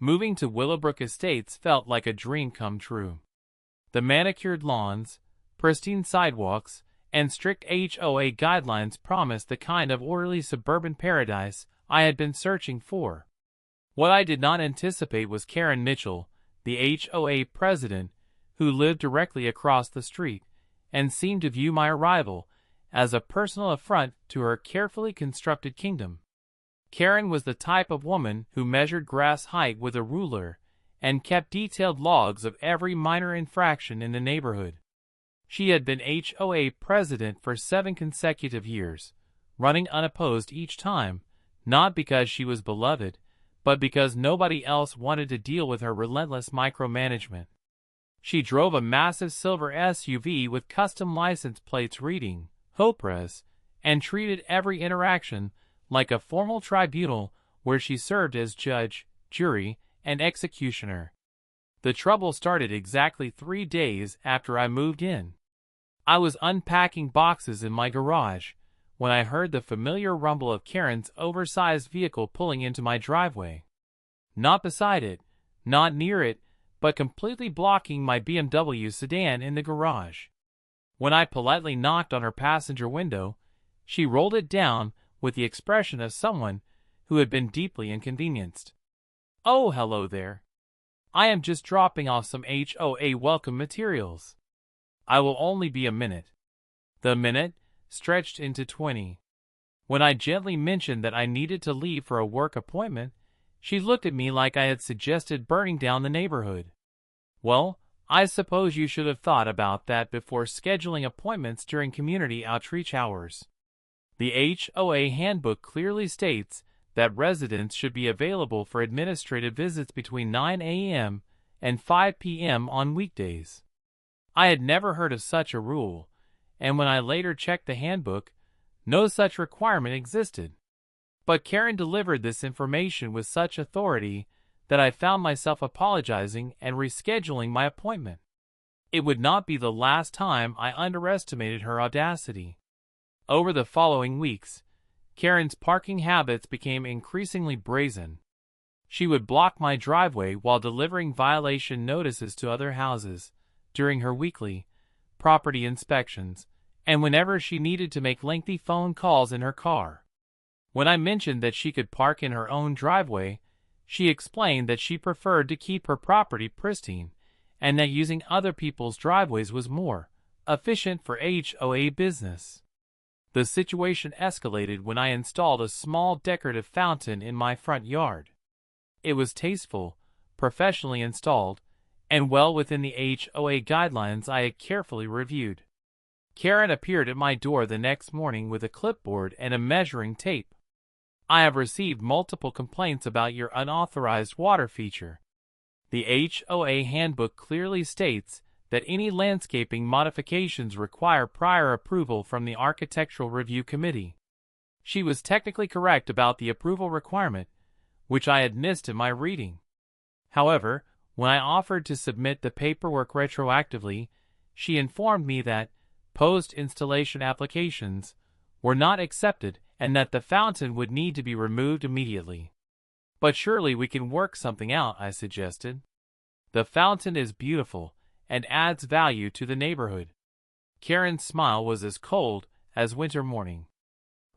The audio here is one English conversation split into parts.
Moving to Willowbrook Estates felt like a dream come true. The manicured lawns, pristine sidewalks, and strict HOA guidelines promised the kind of orderly suburban paradise I had been searching for. What I did not anticipate was Karen Mitchell, the HOA president, who lived directly across the street, and seemed to view my arrival as a personal affront to her carefully constructed kingdom. Karen was the type of woman who measured grass height with a ruler and kept detailed logs of every minor infraction in the neighborhood. She had been HOA president for 7 consecutive years, running unopposed each time, not because she was beloved, but because nobody else wanted to deal with her relentless micromanagement. She drove a massive silver SUV with custom license plates reading HOPRES and treated every interaction like a formal tribunal where she served as judge, jury, and executioner. The trouble started exactly 3 days after I moved in. I was unpacking boxes in my garage when I heard the familiar rumble of Karen's oversized vehicle pulling into my driveway. Not beside it, not near it, but completely blocking my BMW sedan in the garage. When I politely knocked on her passenger window, she rolled it down with the expression of someone who had been deeply inconvenienced. "Oh, hello there. I am just dropping off some HOA welcome materials. I will only be a minute." The minute stretched into 20. When I gently mentioned that I needed to leave for a work appointment, she looked at me like I had suggested burning down the neighborhood. "Well, I suppose you should have thought about that before scheduling appointments during community outreach hours. The HOA handbook clearly states that residents should be available for administrative visits between 9 a.m. and 5 p.m. on weekdays." I had never heard of such a rule, and when I later checked the handbook, no such requirement existed. But Karen delivered this information with such authority that I found myself apologizing and rescheduling my appointment. It would not be the last time I underestimated her audacity. Over the following weeks, Karen's parking habits became increasingly brazen. She would block my driveway while delivering violation notices to other houses during her weekly property inspections, and whenever she needed to make lengthy phone calls in her car. When I mentioned that she could park in her own driveway, she explained that she preferred to keep her property pristine, and that using other people's driveways was more efficient for HOA business. The situation escalated when I installed a small decorative fountain in my front yard. It was tasteful, professionally installed, and well within the HOA guidelines I had carefully reviewed. Karen appeared at my door the next morning with a clipboard and a measuring tape. "I have received multiple complaints about your unauthorized water feature. The HOA handbook clearly states that any landscaping modifications require prior approval from the Architectural Review Committee." She was technically correct about the approval requirement, which I had missed in my reading. However, when I offered to submit the paperwork retroactively, she informed me that post-installation applications were not accepted and that the fountain would need to be removed immediately. "But surely we can work something out," I suggested. "The fountain is beautiful and adds value to the neighborhood." Karen's smile was as cold as winter morning.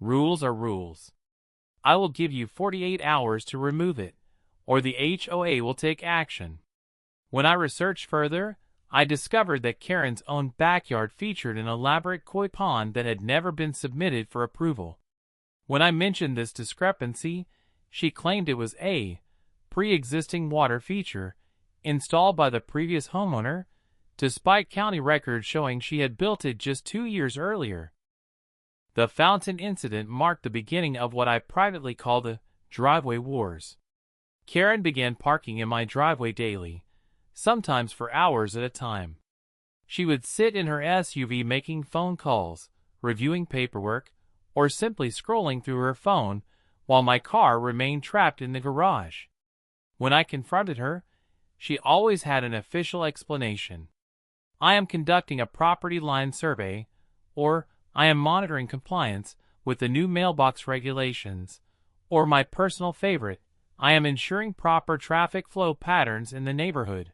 "Rules are rules. I will give you 48 hours to remove it, or the HOA will take action." When I researched further, I discovered that Karen's own backyard featured an elaborate koi pond that had never been submitted for approval. When I mentioned this discrepancy, she claimed it was a pre-existing water feature installed by the previous homeowner, despite county records showing she had built it just 2 years earlier. The fountain incident marked the beginning of what I privately call the driveway wars. Karen began parking in my driveway daily, sometimes for hours at a time. She would sit in her SUV making phone calls, reviewing paperwork, or simply scrolling through her phone while my car remained trapped in the garage. When I confronted her, she always had an official explanation. "I am conducting a property line survey," or "I am monitoring compliance with the new mailbox regulations," or my personal favorite, I am ensuring proper traffic flow patterns in the neighborhood."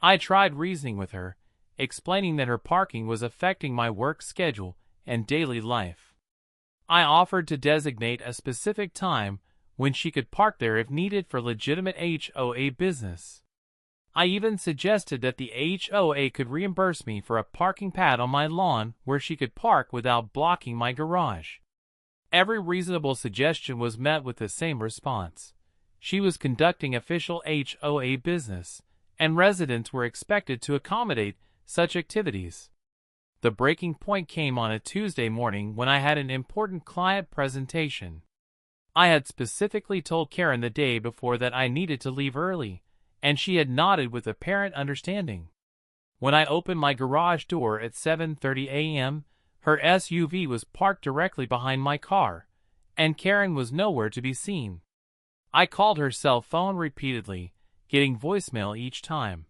I tried reasoning with her, explaining that her parking was affecting my work schedule and daily life. I offered to designate a specific time when she could park there if needed for legitimate HOA business. I even suggested that the HOA could reimburse me for a parking pad on my lawn where she could park without blocking my garage. Every reasonable suggestion was met with the same response. She was conducting official HOA business, and residents were expected to accommodate such activities. The breaking point came on a Tuesday morning when I had an important client presentation. I had specifically told Karen the day before that I needed to leave early, and she had nodded with apparent understanding. When I opened my garage door at 7:30 a.m., her SUV was parked directly behind my car, and Karen was nowhere to be seen. I called her cell phone repeatedly, getting voicemail each time.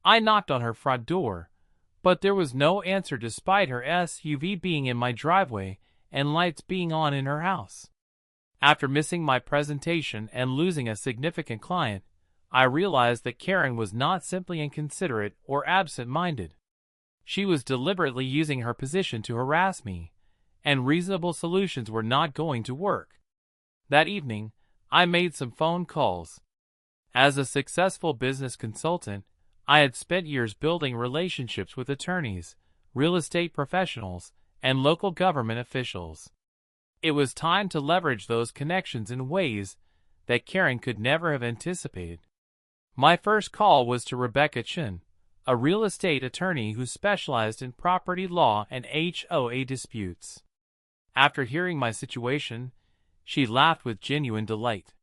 I knocked on her front door, but there was no answer despite her SUV being in my driveway and lights being on in her house. After missing my presentation and losing a significant client, I realized that Karen was not simply inconsiderate or absent-minded. She was deliberately using her position to harass me, and reasonable solutions were not going to work. That evening, I made some phone calls. As a successful business consultant, I had spent years building relationships with attorneys, real estate professionals, and local government officials. It was time to leverage those connections in ways that Karen could never have anticipated. My first call was to Rebecca Chin, a real estate attorney who specialized in property law and HOA disputes. After hearing my situation, she laughed with genuine delight.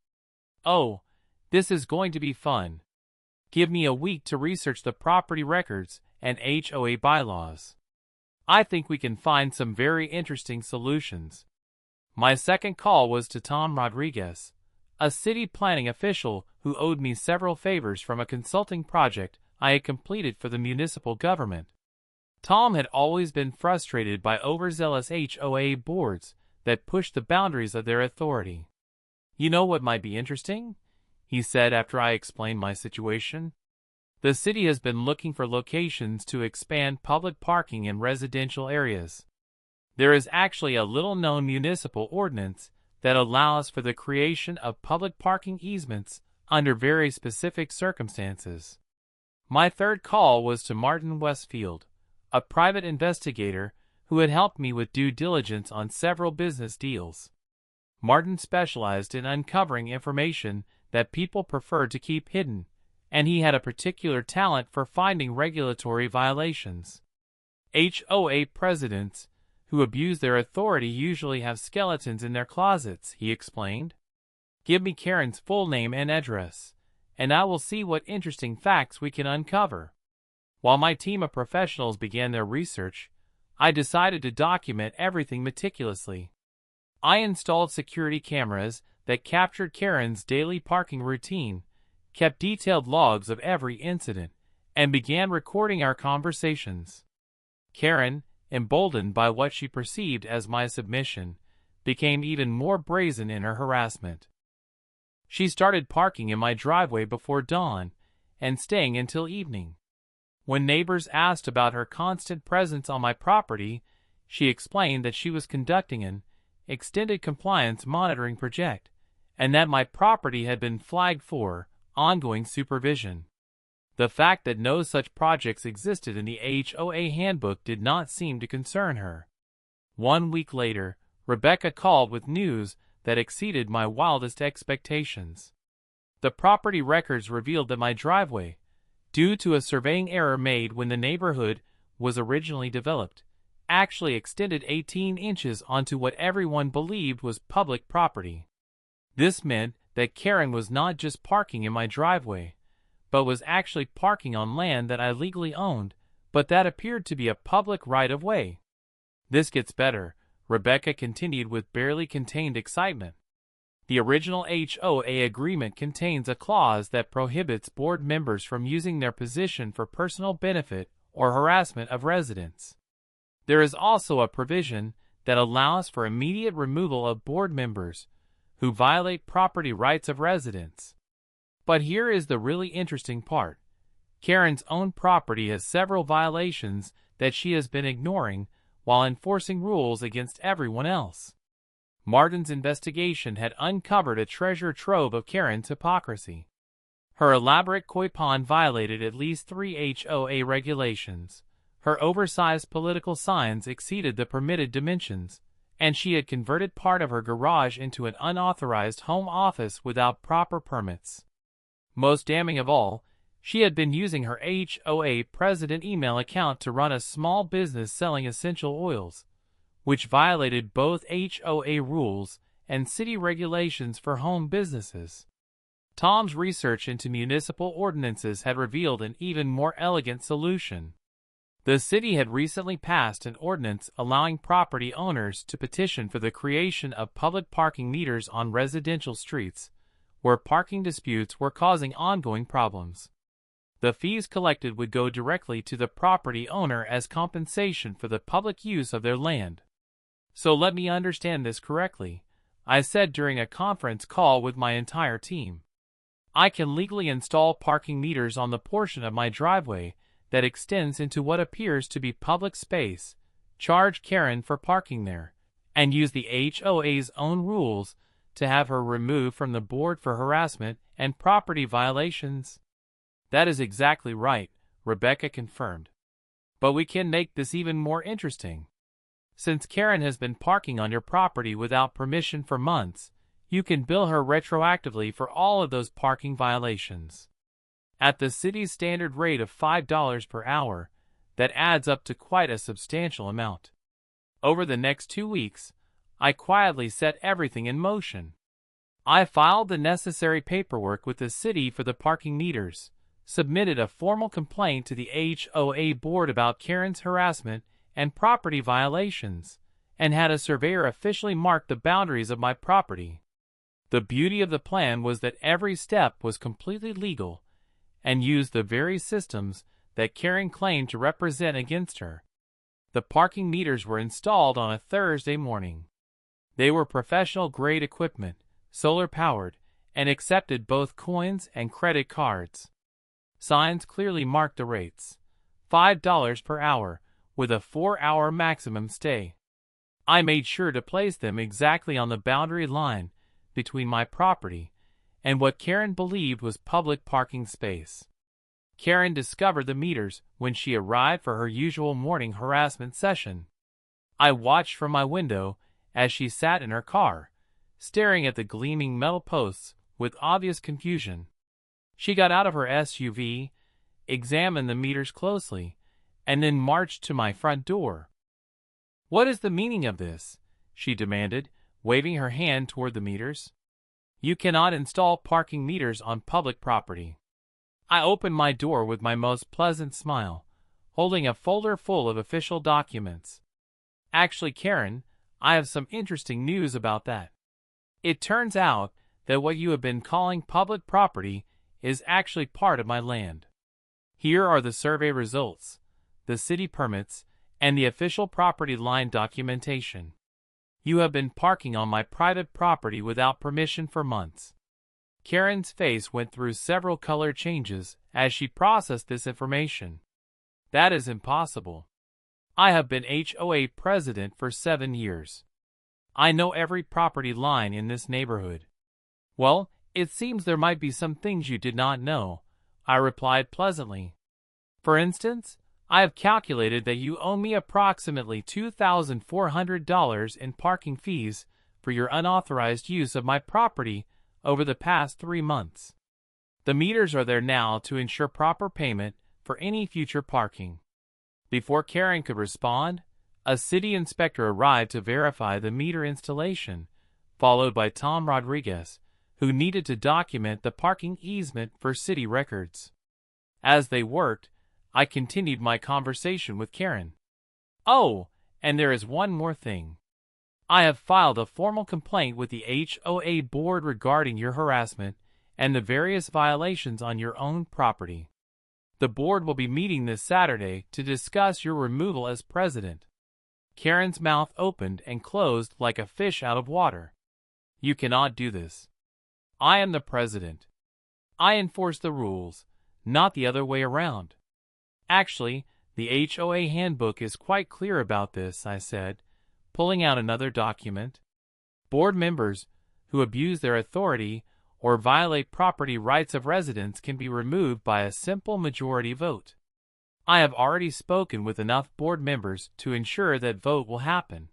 "Oh, this is going to be fun. Give me a week to research the property records and HOA bylaws. I think we can find some very interesting solutions." My second call was to Tom Rodriguez, a city planning official who owed me several favors from a consulting project I had completed for the municipal government. Tom had always been frustrated by overzealous HOA boards that pushed the boundaries of their authority. "You know what might be interesting?" he said after I explained my situation. "The city has been looking for locations to expand public parking in residential areas. There is actually a little-known municipal ordinance that allows for the creation of public parking easements under very specific circumstances." My third call was to Martin Westfield, a private investigator who had helped me with due diligence on several business deals. Martin specialized in uncovering information that people preferred to keep hidden, and he had a particular talent for finding regulatory violations. HOA presidents who abuse their authority usually have skeletons in their closets, he explained. "Give me Karen's full name and address, and I will see what interesting facts we can uncover." While my team of professionals began their research, I decided to document everything meticulously. I installed security cameras that captured Karen's daily parking routine, kept detailed logs of every incident, and began recording our conversations. Karen, emboldened by what she perceived as my submission, became even more brazen in her harassment. She started parking in my driveway before dawn and staying until evening. When neighbors asked about her constant presence on my property, she explained that she was conducting an extended compliance monitoring project, and that my property had been flagged for ongoing supervision. The fact that no such projects existed in the HOA handbook did not seem to concern her. 1 week later, Rebecca called with news that exceeded my wildest expectations. The property records revealed that my driveway, due to a surveying error made when the neighborhood was originally developed, actually extended 18 inches onto what everyone believed was public property. This meant that Karen was not just parking in my driveway, but was actually parking on land that I legally owned, but that appeared to be a public right-of-way. "This gets better," Rebecca continued with barely contained excitement. "The original HOA agreement contains a clause that prohibits board members from using their position for personal benefit or harassment of residents. There is also a provision that allows for immediate removal of board members who violate property rights of residents. But here is the really interesting part. Karen's own property has several violations that she has been ignoring while enforcing rules against everyone else. Martin's investigation had uncovered a treasure trove of Karen's hypocrisy. Her elaborate koi pond violated at least 3 HOA regulations. Her oversized political signs exceeded the permitted dimensions, and she had converted part of her garage into an unauthorized home office without proper permits. Most damning of all, she had been using her HOA President email account to run a small business selling essential oils, which violated both HOA rules and city regulations for home businesses. Tom's research into municipal ordinances had revealed an even more elegant solution. The city had recently passed an ordinance allowing property owners to petition for the creation of public parking meters on residential streets, where parking disputes were causing ongoing problems. The fees collected would go directly to the property owner as compensation for the public use of their land. So let me understand this correctly, I said during a conference call with my entire team. I can legally install parking meters on the portion of my driveway that extends into what appears to be public space, charge Karen for parking there, and use the HOA's own rules to have her removed from the board for harassment and property violations. That is exactly right, Rebecca confirmed. But we can make this even more interesting. Since Karen has been parking on your property without permission for months, you can bill her retroactively for all of those parking violations. At the city's standard rate of $5 per hour, that adds up to quite a substantial amount. Over the next 2 weeks, I quietly set everything in motion. I filed the necessary paperwork with the city for the parking meters, submitted a formal complaint to the HOA board about Karen's harassment and property violations, and had a surveyor officially mark the boundaries of my property. The beauty of the plan was that every step was completely legal and used the very systems that Karen claimed to represent against her. The parking meters were installed on a Thursday morning. They were professional-grade equipment, solar-powered, and accepted both coins and credit cards. Signs clearly marked the rates: $5 per hour, with a 4-hour maximum stay. I made sure to place them exactly on the boundary line between my property and what Karen believed was public parking space. Karen discovered the meters when she arrived for her usual morning harassment session. I watched from my window as she sat in her car, staring at the gleaming metal posts with obvious confusion. She got out of her SUV, examined the meters closely, and then marched to my front door. "What is the meaning of this?" she demanded, waving her hand toward the meters. "You cannot install parking meters on public property." I opened my door with my most pleasant smile, holding a folder full of official documents. "Actually, Karen, I have some interesting news about that. It turns out that what you have been calling public property is actually part of my land. Here are the survey results, the city permits, and the official property line documentation. You have been parking on my private property without permission for months." Karen's face went through several color changes as she processed this information. "That is impossible. I have been HOA president for 7 years. I know every property line in this neighborhood." "Well, it seems there might be some things you did not know," I replied pleasantly. "For instance, I have calculated that you owe me approximately $2,400 in parking fees for your unauthorized use of my property over the past 3 months. The meters are there now to ensure proper payment for any future parking." Before Karen could respond, a city inspector arrived to verify the meter installation, followed by Tom Rodriguez, who needed to document the parking easement for city records. As they worked, I continued my conversation with Karen. "Oh, and there is one more thing. I have filed a formal complaint with the HOA board regarding your harassment and the various violations on your own property. The board will be meeting this Saturday to discuss your removal as president." Karen's mouth opened and closed like a fish out of water. You cannot do this. I am the president. I enforce the rules, not the other way around. Actually, the HOA handbook is quite clear about this, I said, pulling out another document. Board members who abuse their authority or violate property rights of residents can be removed by a simple majority vote. I have already spoken with enough board members to ensure that vote will happen.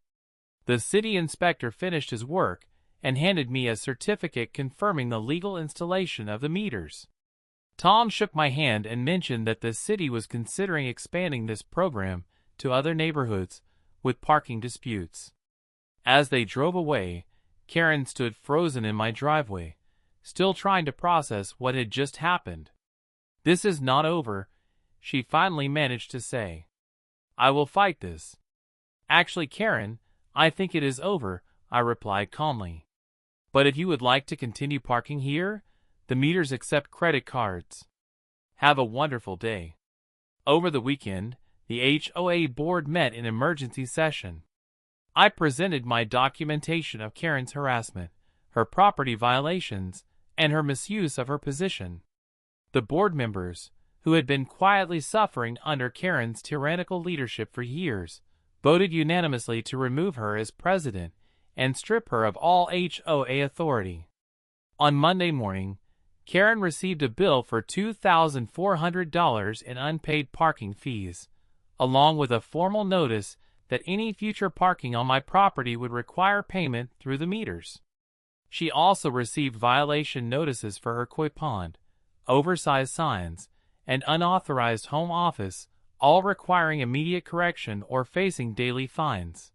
The city inspector finished his work and handed me a certificate confirming the legal installation of the meters. Tom shook my hand and mentioned that the city was considering expanding this program to other neighborhoods with parking disputes. As they drove away, Karen stood frozen in my driveway, still trying to process what had just happened. "This is not over," she finally managed to say. "I will fight this." "Actually, Karen, I think it is over," I replied calmly. "But if you would like to continue parking here, the meters accept credit cards." Have a wonderful day. Over the weekend, the HOA board met in emergency session. I presented my documentation of Karen's harassment, her property violations, and her misuse of her position. The board members, who had been quietly suffering under Karen's tyrannical leadership for years, voted unanimously to remove her as president and strip her of all HOA authority. On Monday morning, Karen received a bill for $2,400 in unpaid parking fees, along with a formal notice that any future parking on my property would require payment through the meters. She also received violation notices for her koi pond, oversized signs, and unauthorized home office, all requiring immediate correction or facing daily fines.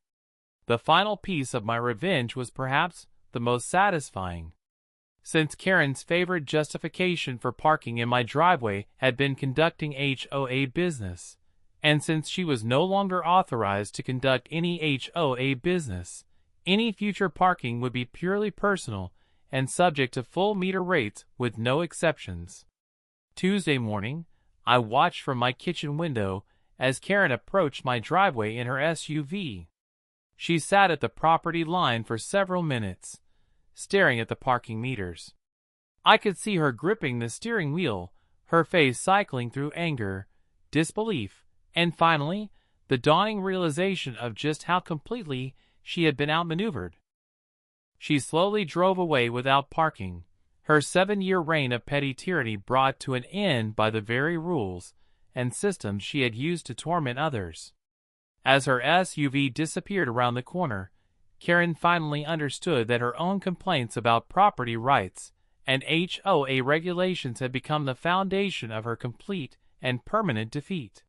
The final piece of my revenge was perhaps the most satisfying. Since Karen's favorite justification for parking in my driveway had been conducting HOA business, and since she was no longer authorized to conduct any HOA business, any future parking would be purely personal and subject to full meter rates with no exceptions. Tuesday morning, I watched from my kitchen window as Karen approached my driveway in her SUV. She sat at the property line for several minutes, staring at the parking meters. I could see her gripping the steering wheel, her face cycling through anger, disbelief, and finally, the dawning realization of just how completely she had been outmaneuvered. She slowly drove away without parking, her 7-year reign of petty tyranny brought to an end by the very rules and systems she had used to torment others. As her SUV disappeared around the corner, Karen finally understood that her own complaints about property rights and HOA regulations had become the foundation of her complete and permanent defeat.